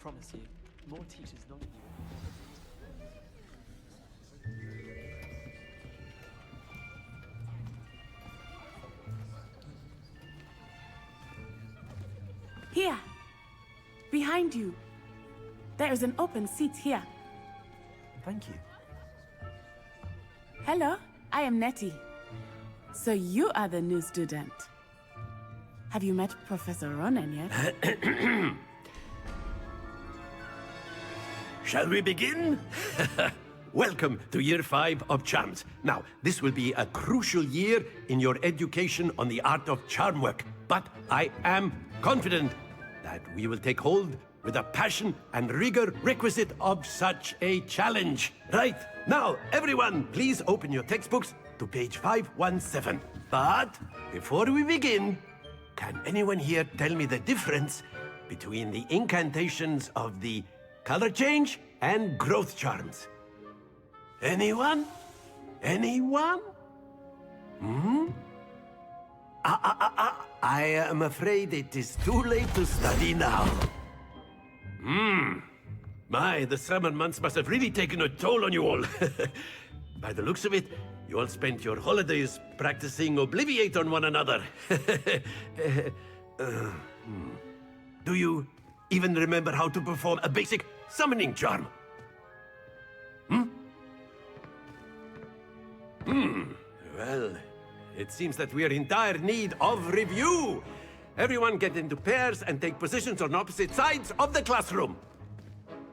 Promise you, more teachers not you. Here, behind you. There is an open seat here. Thank you. Hello, I am Nettie. So you are the new student. Have you met Professor Ronan yet? Shall we begin? Welcome to Year 5 of Charms. Now, this will be a crucial year in your education on the art of charm work. But I am confident that we will take hold with the passion and rigor requisite of such a challenge. Right, now, everyone, please open your textbooks to page 517. But before we begin, can anyone here tell me the difference between the incantations of the color change and growth charms? Anyone? Anyone? I am afraid it is too late to study now. My, the summer months must have really taken a toll on you all. By the looks of it, you all spent your holidays practicing Obliviate on one another. Do you even remember how to perform a basic summoning charm? Well, it seems that we are in dire need of review. Everyone get into pairs and take positions on opposite sides of the classroom.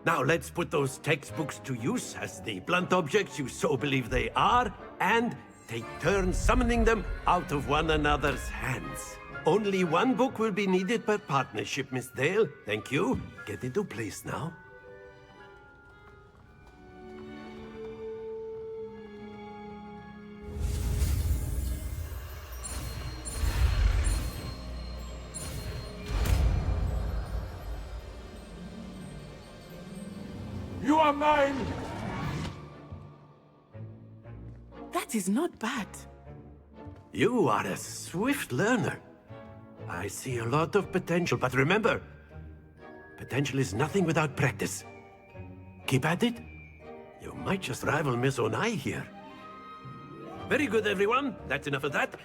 Now let's put those textbooks to use as the blunt objects you so believe they are, and take turns summoning them out of one another's hands. Only one book will be needed per partnership, Miss Dale. Thank you. Get into place now. You are mine! That is not bad. You are a swift learner. I see a lot of potential, but remember, potential is nothing without practice. Keep at it. You might just rival Miss Onai here. Very good, everyone. That's enough of that.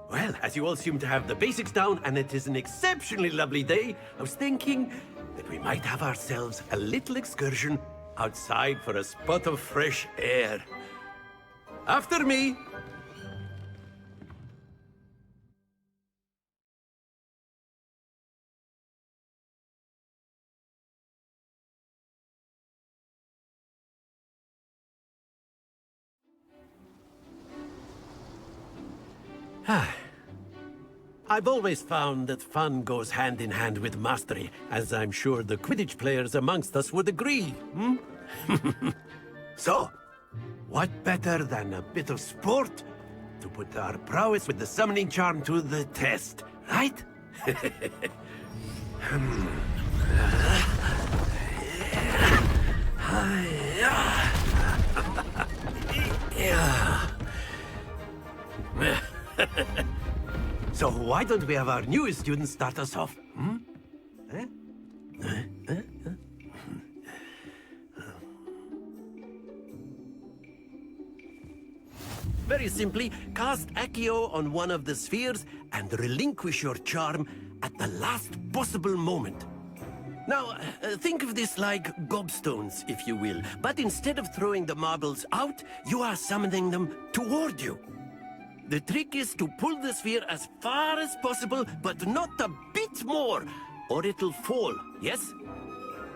Well, as you all seem to have the basics down, and it is an exceptionally lovely day, I was thinking that we might have ourselves a little excursion outside for a spot of fresh air. After me! I've always found that fun goes hand in hand with mastery, as I'm sure the Quidditch players amongst us would agree, So, what better than a bit of sport to put our prowess with the summoning charm to the test, right? So why don't we have our newest student start us off? Very simply, cast Accio on one of the spheres and relinquish your charm at the last possible moment. Now, think of this like gobstones, if you will, but instead of throwing the marbles out, you are summoning them toward you. The trick is to pull the sphere as far as possible, but not a bit more, or it'll fall, yes?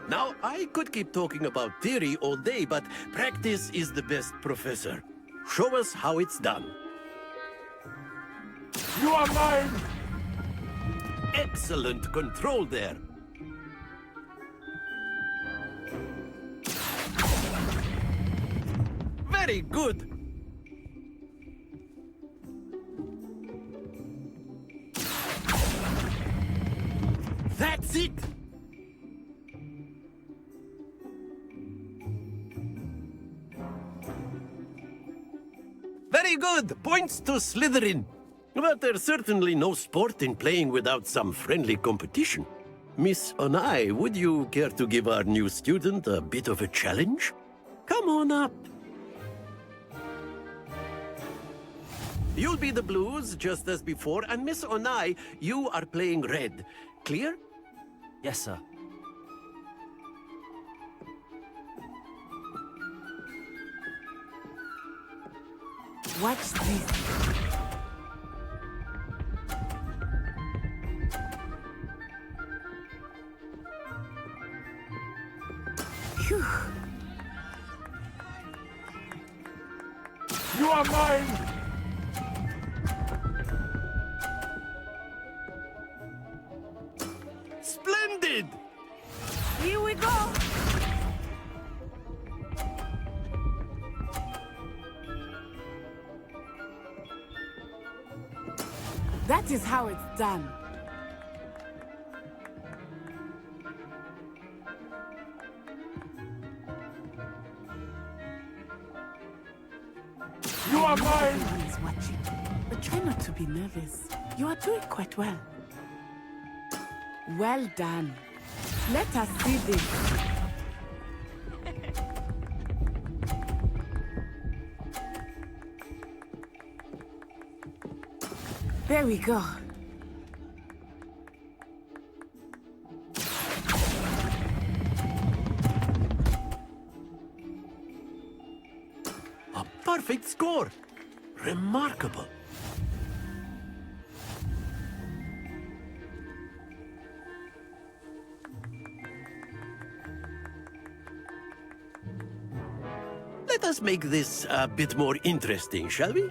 Now, I could keep talking about theory all day, but practice is the best professor. Show us how it's done. You are mine! Excellent control there. Very good. That's it! Very good! Points to Slytherin. But there's certainly no sport in playing without some friendly competition. Miss Onai, would you care to give our new student a bit of a challenge? Come on up. You'll be the blues, just as before, and Miss Onai, you are playing red. Clear? Yes, sir. Watch this. Phew. You are mine! Splendid! Here we go. That is how it's done. You are mine! Everyone is watching, but try not to be nervous. You are doing quite well. Well done. Let us see this. There we go. A perfect score. Remarkable. Let us make this a bit more interesting, shall we?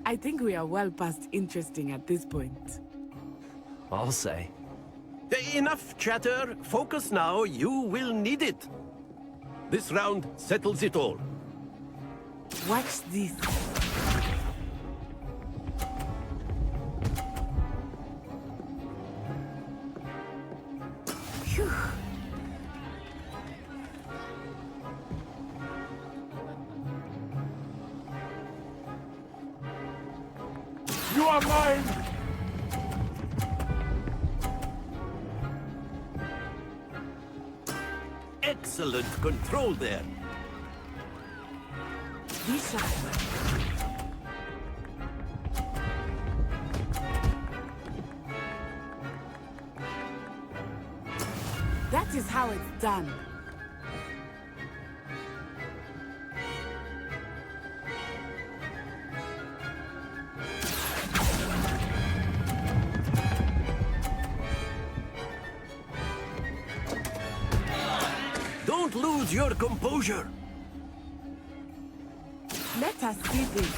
I think we are well past interesting at this point. I'll say. Enough chatter. Focus now. You will need it. This round settles it all. Watch this. Phew. You are mine! Excellent control there. Be sharp. That is how it's done. Don't lose your composure. Let us see this.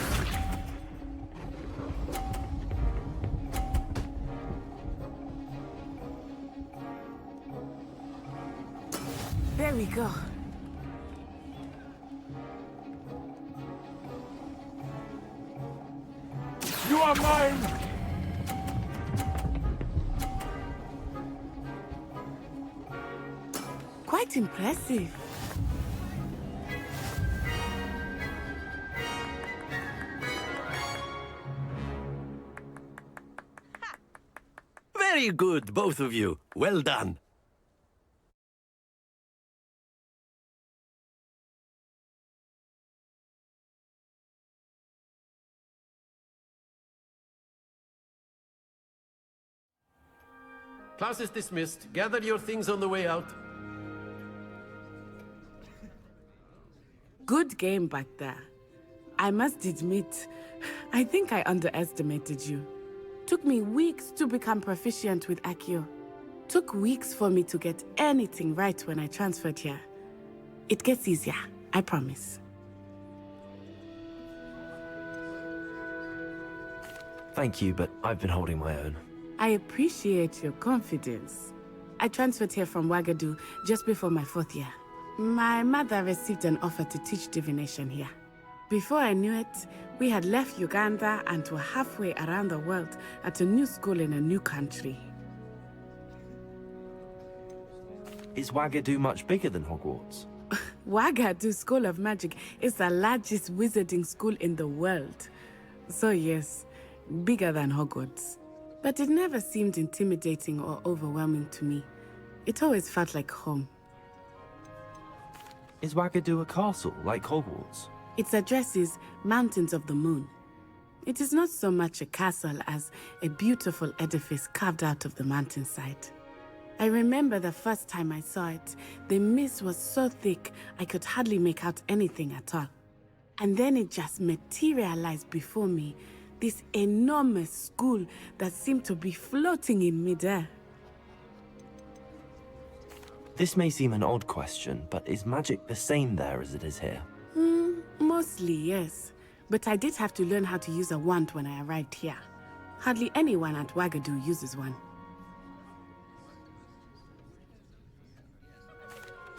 There we go. You are mine! Quite impressive. Very good, both of you. Well done. Class is dismissed. Gather your things on the way out. Good game back there. I must admit, I think I underestimated you. Took me weeks to become proficient with Accio. Took weeks for me to get anything right when I transferred here. It gets easier, I promise. Thank you, but I've been holding my own. I appreciate your confidence. I transferred here from Ouagadougou just before my 4th year. My mother received an offer to teach divination here. Before I knew it, we had left Uganda and were halfway around the world at a new school in a new country. Is Ouagadougou much bigger than Hogwarts? Wagadu School of Magic is the largest wizarding school in the world. So yes, bigger than Hogwarts. But it never seemed intimidating or overwhelming to me. It always felt like home. Is Wagadu a castle, like Hogwarts? Its address is Mountains of the Moon. It is not so much a castle as a beautiful edifice carved out of the mountainside. I remember the first time I saw it, the mist was so thick I could hardly make out anything at all. And then it just materialized before me, this enormous school that seemed to be floating in midair. This may seem an odd question, but is magic the same there as it is here? Mostly, yes. But I did have to learn how to use a wand when I arrived here. Hardly anyone at Wagadu uses one.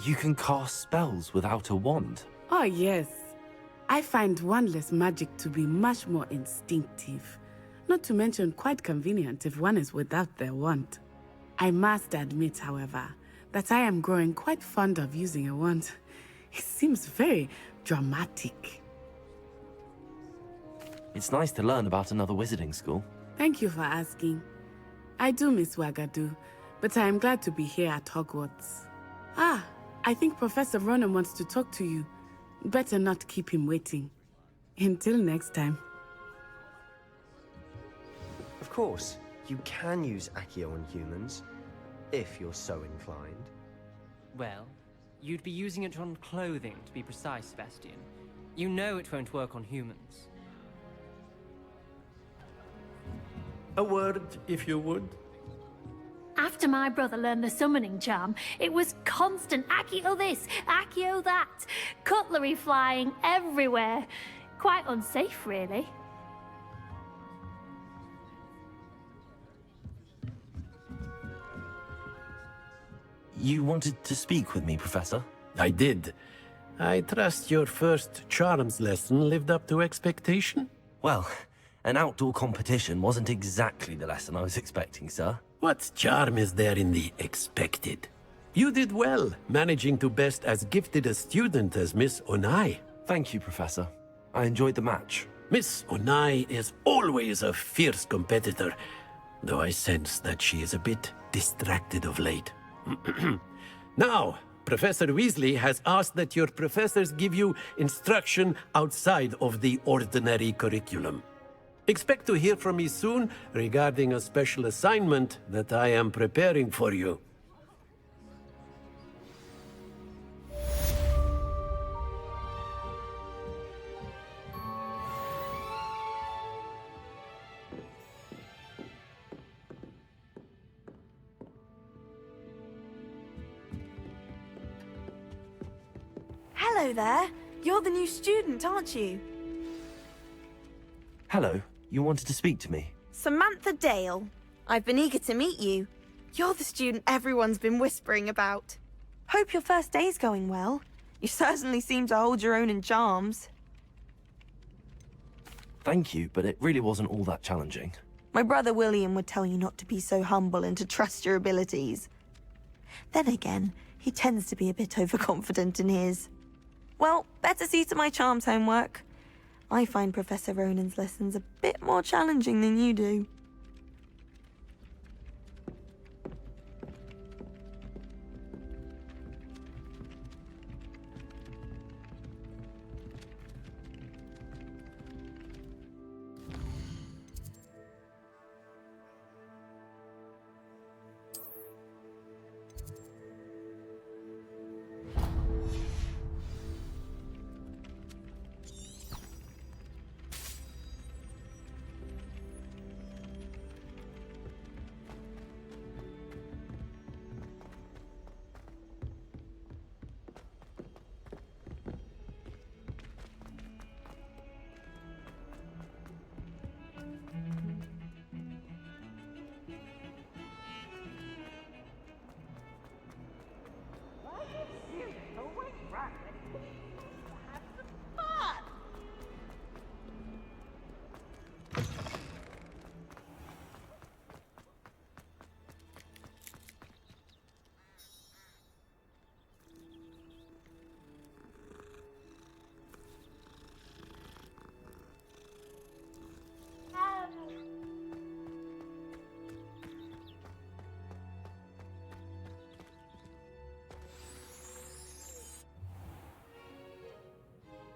You can cast spells without a wand. Oh, yes. I find wandless magic to be much more instinctive. Not to mention quite convenient if one is without their wand. I must admit, however, that I am growing quite fond of using a wand. It seems very dramatic. It's nice to learn about another wizarding school. Thank you for asking. I do miss Wagadu, but I am glad to be here at Hogwarts. Ah, I think Professor Ronan wants to talk to you. Better not keep him waiting. Until next time. Of course, you can use Accio on humans, if you're so inclined. Well, you'd be using it on clothing, to be precise, Sebastian. You know it won't work on humans. A word, if you would. After my brother learned the summoning charm, it was constant Accio this, Accio that. Cutlery flying everywhere. Quite unsafe, really. You wanted to speak with me, Professor? I did. I trust your first charms lesson lived up to expectation? Well, an outdoor competition wasn't exactly the lesson I was expecting, sir. What charm is there in the expected? You did well, managing to best as gifted a student as Miss Onai. Thank you, Professor. I enjoyed the match. Miss Onai is always a fierce competitor, though I sense that she is a bit distracted of late. Now, Professor Weasley has asked that your professors give you instruction outside of the ordinary curriculum. Expect to hear from me soon regarding a special assignment that I am preparing for you. Hello there. You're the new student, aren't you? Hello, you wanted to speak to me? Samantha Dale. I've been eager to meet you. You're the student everyone's been whispering about. Hope your first day's going well. You certainly seem to hold your own in charms. Thank you, but it really wasn't all that challenging. My brother William would tell you not to be so humble and to trust your abilities. Then again, he tends to be a bit overconfident in his. Well, better see to my charms homework. I find Professor Ronan's lessons a bit more challenging than you do.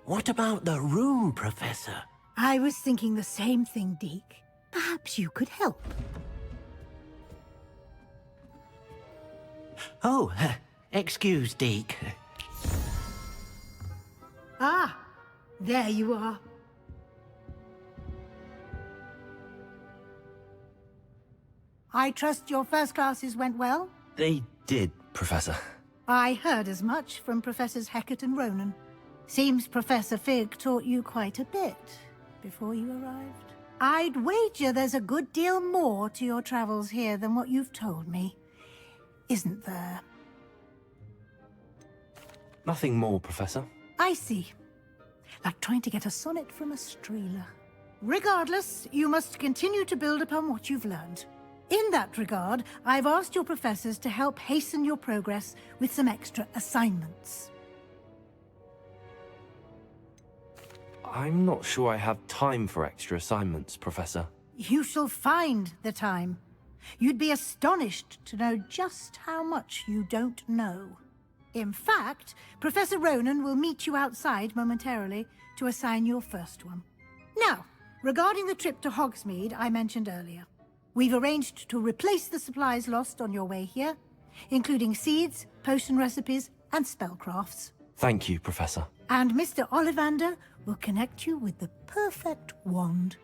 What about the room, Professor? I was thinking the same thing, Deke. Perhaps you could help. Oh, excuse, Deke. Ah, there you are. I trust your first classes went well? They did, Professor. I heard as much from Professors Hecat and Ronan. Seems Professor Fig taught you quite a bit before you arrived. I'd wager there's a good deal more to your travels here than what you've told me. Isn't there? Nothing more, Professor. I see. Like trying to get a sonnet from a streeler. Regardless, you must continue to build upon what you've learned. In that regard, I've asked your professors to help hasten your progress with some extra assignments. I'm not sure I have time for extra assignments, Professor. You shall find the time. You'd be astonished to know just how much you don't know. In fact, Professor Ronan will meet you outside momentarily to assign your first one. Now, regarding the trip to Hogsmeade I mentioned earlier, we've arranged to replace the supplies lost on your way here, including seeds, potion recipes, and spellcrafts. Thank you, Professor. And Mr. Ollivander will connect you with the perfect wand.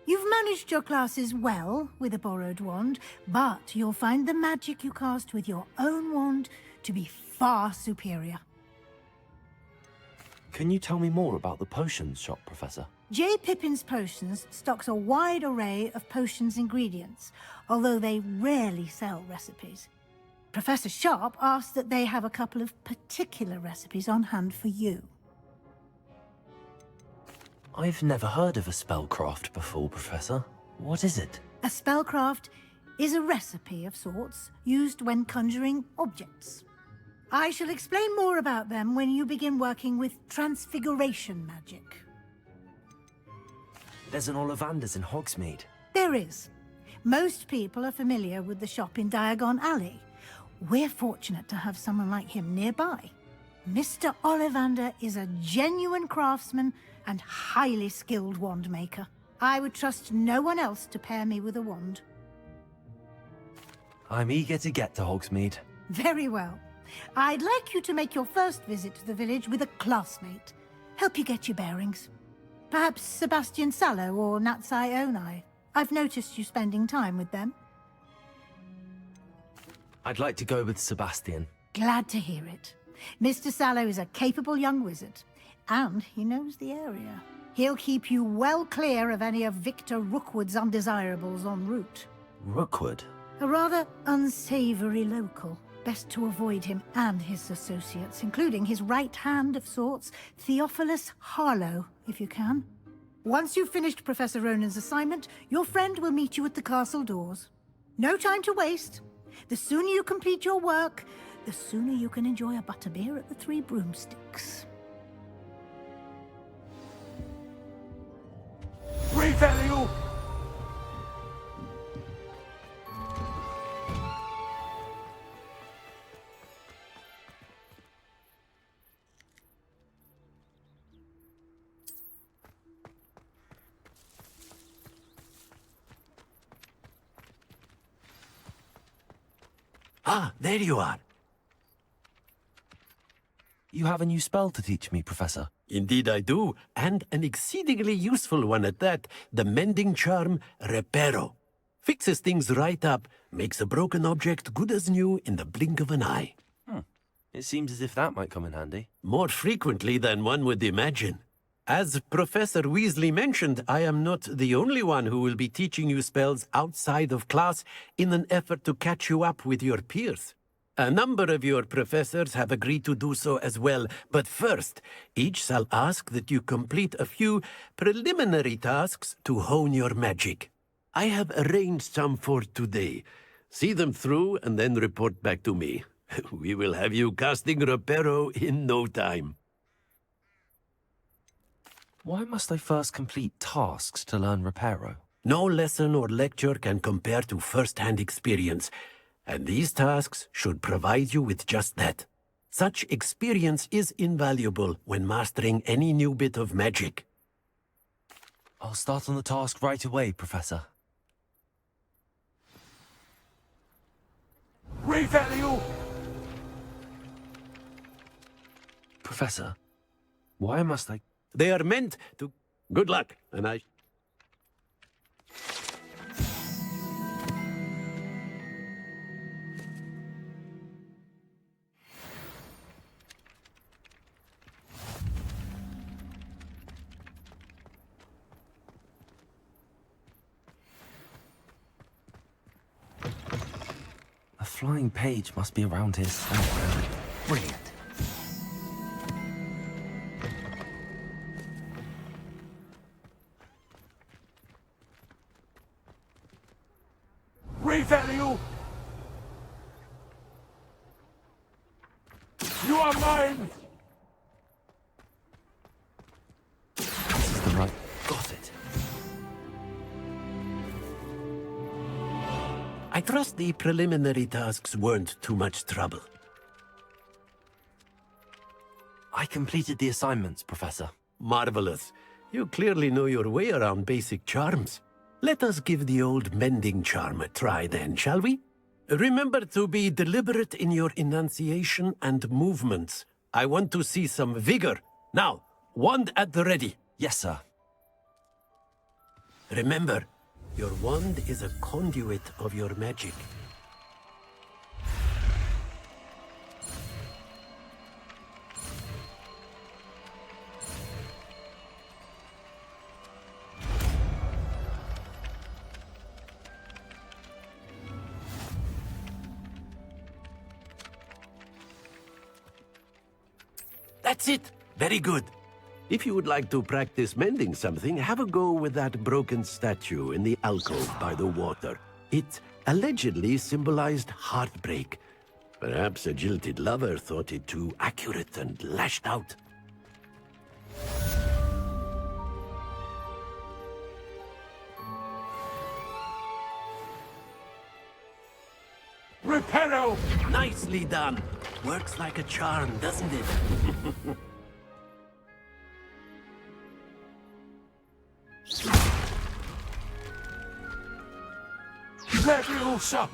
You've managed your classes well with a borrowed wand, but you'll find the magic you cast with your own wand to be far superior. Can you tell me more about the potions shop, Professor? J. Pippin's Potions stocks a wide array of potions ingredients, although they rarely sell recipes. Professor Sharp asked that they have a couple of particular recipes on hand for you. I've never heard of a spellcraft before, Professor. What is it? A spellcraft is a recipe of sorts used when conjuring objects. I shall explain more about them when you begin working with transfiguration magic. There's an Ollivander's in Hogsmeade. There is. Most people are familiar with the shop in Diagon Alley. We're fortunate to have someone like him nearby. Mr. Ollivander is a genuine craftsman and highly skilled wand maker. I would trust no one else to pair me with a wand. I'm eager to get to Hogsmeade. Very well. I'd like you to make your first visit to the village with a classmate. Help you get your bearings. Perhaps Sebastian Sallow or Natsai Onai. I've noticed you spending time with them. I'd like to go with Sebastian. Glad to hear it. Mr. Sallow is a capable young wizard, and he knows the area. He'll keep you well clear of any of Victor Rookwood's undesirables en route. Rookwood? A rather unsavory local. Best to avoid him and his associates, including his right hand of sorts, Theophilus Harlow, if you can. Once you've finished Professor Ronan's assignment, your friend will meet you at the castle doors. No time to waste. The sooner you complete your work, the sooner you can enjoy a butterbeer at the Three Broomsticks. Retell you! Ah, there you are. You have a new spell to teach me, Professor. Indeed I do, and an exceedingly useful one at that, the mending charm Reparo. Fixes things right up, makes a broken object good as new in the blink of an eye. It seems as if that might come in handy. More frequently than one would imagine. As Professor Weasley mentioned, I am not the only one who will be teaching you spells outside of class in an effort to catch you up with your peers. A number of your professors have agreed to do so as well, but first, each shall ask that you complete a few preliminary tasks to hone your magic. I have arranged some for today. See them through and then report back to me. We will have you casting Reparo in no time. Why must I first complete tasks to learn Reparo? No lesson or lecture can compare to first-hand experience, and these tasks should provide you with just that. Such experience is invaluable when mastering any new bit of magic. I'll start on the task right away, Professor. Revalue! Professor, why must I... They are meant to... Good luck, and I... A flying page must be around here somewhere. Brilliant. Revalue! You are mine! This is the right... Got it. I trust the preliminary tasks weren't too much trouble. I completed the assignments, Professor. Marvelous. You clearly know your way around basic charms. Let us give the old mending charm a try then, shall we? Remember to be deliberate in your enunciation and movements. I want to see some vigor. Now, wand at the ready. Yes, sir. Remember, your wand is a conduit of your magic. That's it! Very good. If you would like to practice mending something, have a go with that broken statue in the alcove by the water. It allegedly symbolized heartbreak. Perhaps a jilted lover thought it too accurate and lashed out. Reparo! Nicely done. Works like a charm, doesn't it? Leviosa!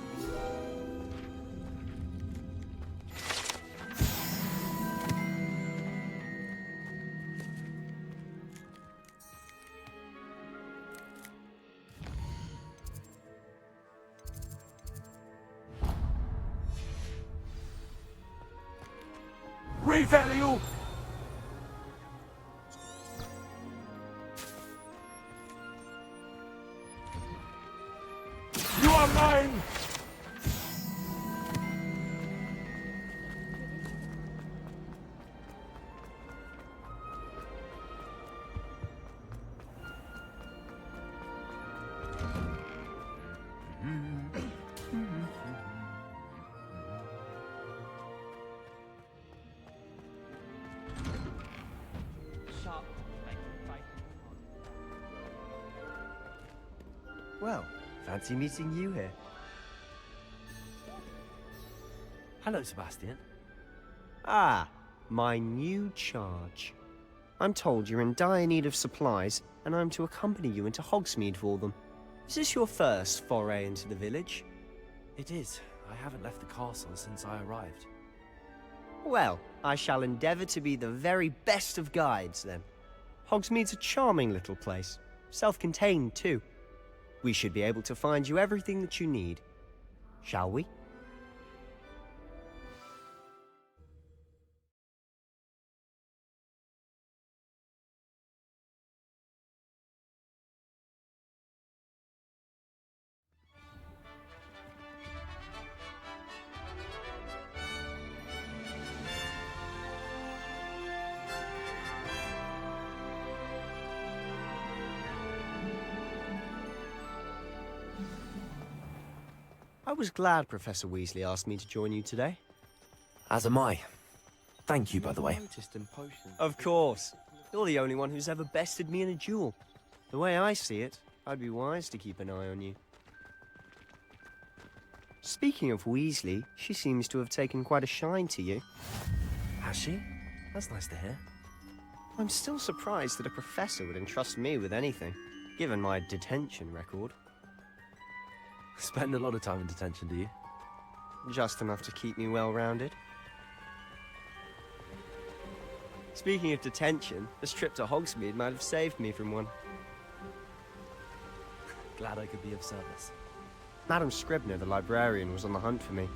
Revalue! You are mine! Well, fancy meeting you here. Hello, Sebastian. Ah, my new charge. I'm told you're in dire need of supplies, and I'm to accompany you into Hogsmeade for them. Is this your first foray into the village? It is. I haven't left the castle since I arrived. Well, I shall endeavour to be the very best of guides, then. Hogsmeade's a charming little place. Self-contained, too. We should be able to find you everything that you need. Shall we? I was glad Professor Weasley asked me to join you today. As am I. Thank you, by the way. Of course. You're the only one who's ever bested me in a duel. The way I see it, I'd be wise to keep an eye on you. Speaking of Weasley, she seems to have taken quite a shine to you. Has she? That's nice to hear. I'm still surprised that a professor would entrust me with anything, given my detention record. Spend a lot of time in detention, do you? Just enough to keep me well-rounded. Speaking of detention, this trip to Hogsmeade might have saved me from one. Glad I could be of service. Madam Scribner, the librarian, was on the hunt for me,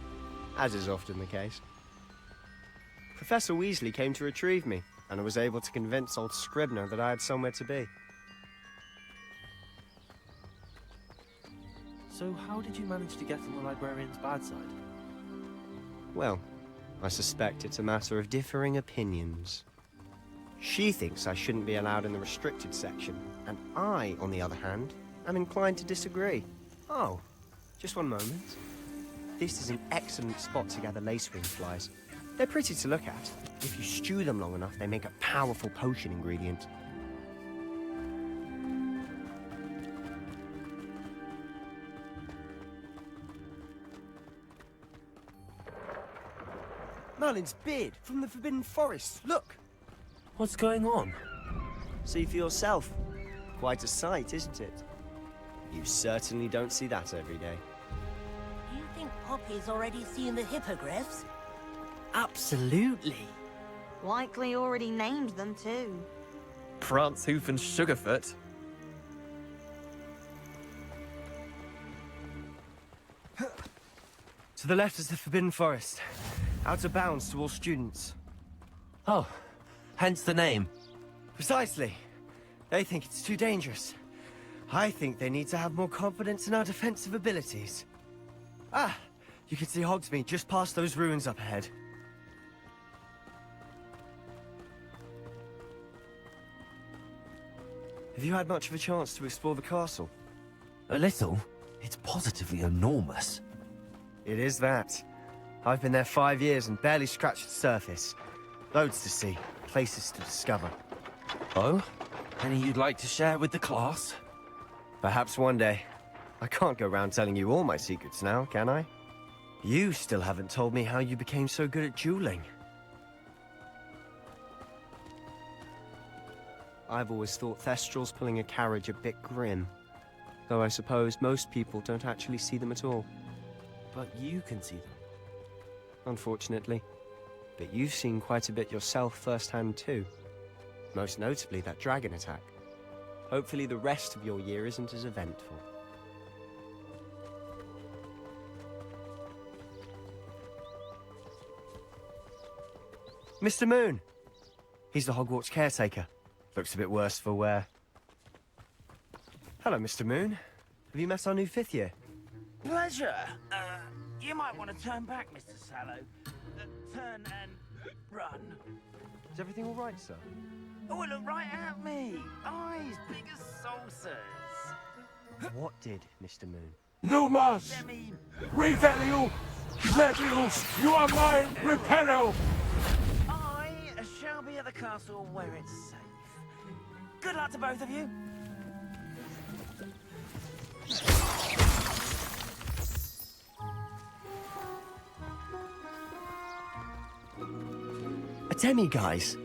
as is often the case. Professor Weasley came to retrieve me, and I was able to convince old Scribner that I had somewhere to be. So how did you manage to get on the librarian's bad side? Well, I suspect it's a matter of differing opinions. She thinks I shouldn't be allowed in the restricted section, and I, on the other hand, am inclined to disagree. Oh, just one moment. This is an excellent spot to gather lacewing flies. They're pretty to look at. If you stew them long enough, they make a powerful potion ingredient. Merlin's beard from the Forbidden Forest. Look! What's going on? See for yourself. Quite a sight, isn't it? You certainly don't see that every day. Do you think Poppy's already seen the hippogriffs? Absolutely. Likely already named them too. Prance, Hoof, and Sugarfoot. To the left is the Forbidden Forest. Out of bounds to all students. Oh, hence the name. Precisely. They think it's too dangerous. I think they need to have more confidence in our defensive abilities. Ah, you can see Hogsmeade just past those ruins up ahead. Have you had much of a chance to explore the castle? A little? It's positively enormous. It is that. I've been there 5 years and barely scratched the surface. Loads to see, places to discover. Oh? Any you'd like to share with the class? Perhaps one day. I can't go around telling you all my secrets now, can I? You still haven't told me how you became so good at dueling. I've always thought Thestrals pulling a carriage a bit grim. Though I suppose most people don't actually see them at all. But you can see them. Unfortunately. But you've seen quite a bit yourself firsthand too. Most notably that dragon attack. Hopefully the rest of your year isn't as eventful. Mr. Moon! He's the Hogwarts caretaker. Looks a bit worse for wear. Hello, Mr. Moon. Have you met our new 5th year? Pleasure. You might want to turn back, Mr. Sallow. Turn and run. Is everything all right, sir? Oh, look right at me. Eyes big as saucers. What did, Mr. Moon? Numas! Revelio! Leviosa! You are mine! Repello! I shall be at the castle where it's safe. Good luck to both of you. A demi-guise?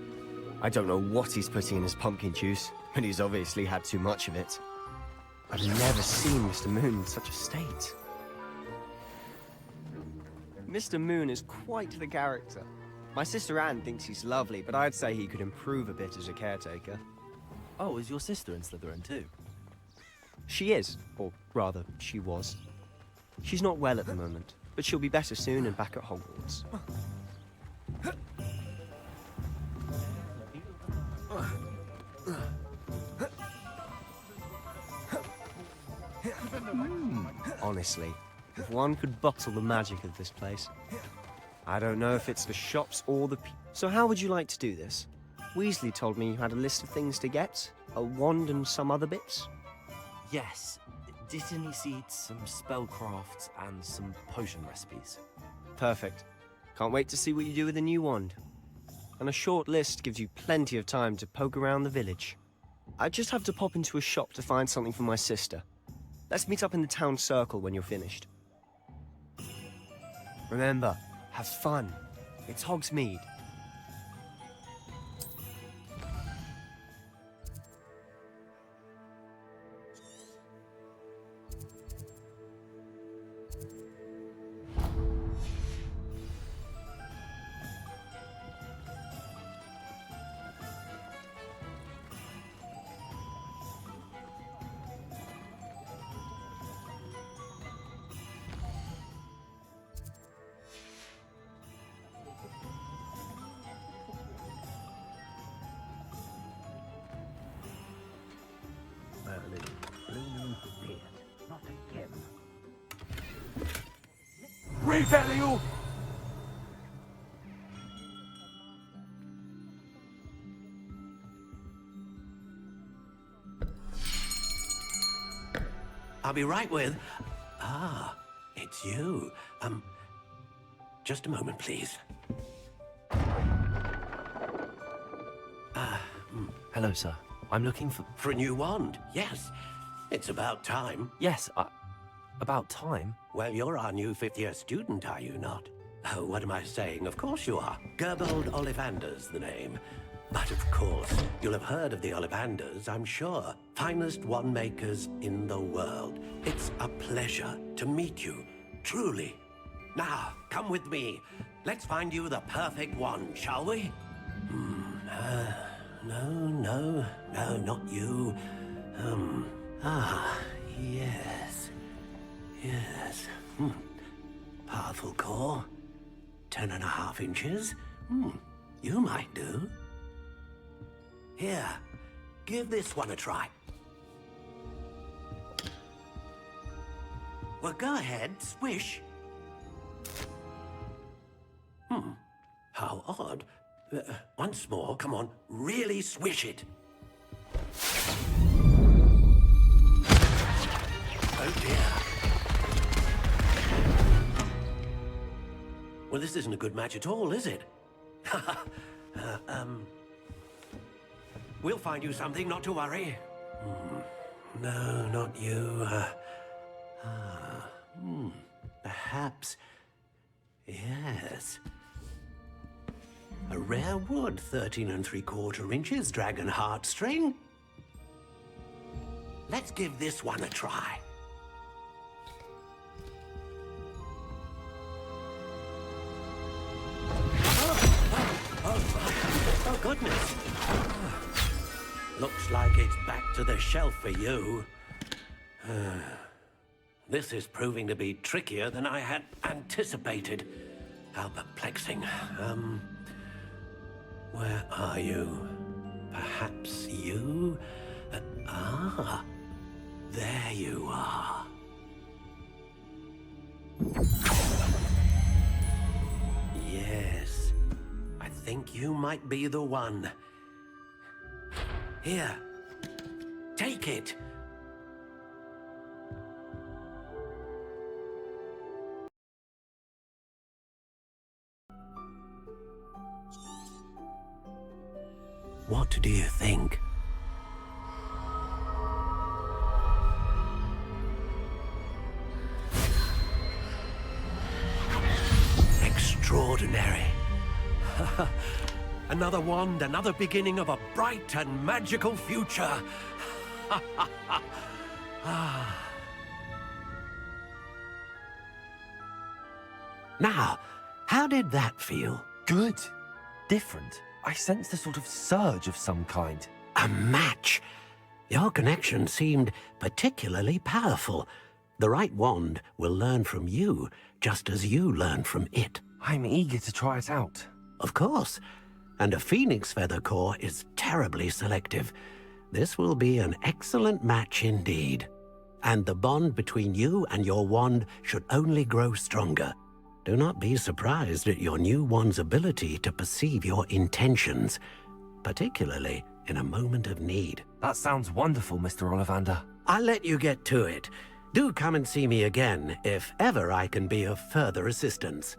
I don't know what he's putting in his pumpkin juice, but he's obviously had too much of it. I've never seen Mr. Moon in such a state. Mr. Moon is quite the character. My sister Anne thinks he's lovely, but I'd say he could improve a bit as a caretaker. Oh, is your sister in Slytherin too? She is, or rather, she was. She's not well at the moment, but she'll be better soon and back at Hogwarts. Honestly, if one could bottle the magic of this place. I don't know if it's the shops or the So how would you like to do this? Weasley told me you had a list of things to get, a wand and some other bits. Yes. Dittany seeds, some spellcrafts, and some potion recipes. Perfect. Can't wait to see what you do with the new wand. And a short list gives you plenty of time to poke around the village. I just have to pop into a shop to find something for my sister. Let's meet up in the town circle when you're finished. Remember, have fun. It's Hogsmeade. Not again. Revelio! I'll be right with... Ah, it's you. Just a moment, please. Hello, sir. I'm looking for... For a new wand, yes. It's about time. Yes, about time? Well, you're our new fifth-year student, are you not? Oh, what am I saying? Of course you are. Gerbold Ollivander's the name. But of course, you'll have heard of the Ollivanders, I'm sure. Finest wand makers in the world. It's a pleasure to meet you, truly. Now, come with me. Let's find you the perfect wand, shall we? No, not you. Yes. Powerful core. 10.5 inches. You might do. Here, give this one a try. Well, go ahead, swish. How odd. Once more, come on, really swish it. Oh dear. Well, this isn't a good match at all, is it? We'll find you something, not to worry. No, not you. Perhaps... Yes. A rare wood, 13 3/4 inches, dragon heartstring. Let's give this one a try. Oh, goodness. Looks like it's back to the shelf for you. This is proving to be trickier than I had anticipated. How perplexing. Where are you? Perhaps you? There you are. Yes, I think you might be the one. Here, take it. What do you think? Extraordinary. Another wand, another beginning of a bright and magical future. Now, how did that feel? Good. Different. I sensed a sort of surge of some kind. A match. Your connection seemed particularly powerful. The right wand will learn from you, just as you learn from it. I'm eager to try it out. Of course. And a phoenix feather core is terribly selective. This will be an excellent match indeed. And the bond between you and your wand should only grow stronger. Do not be surprised at your new wand's ability to perceive your intentions, particularly in a moment of need. That sounds wonderful, Mr. Ollivander. I'll let you get to it. Do come and see me again if ever I can be of further assistance.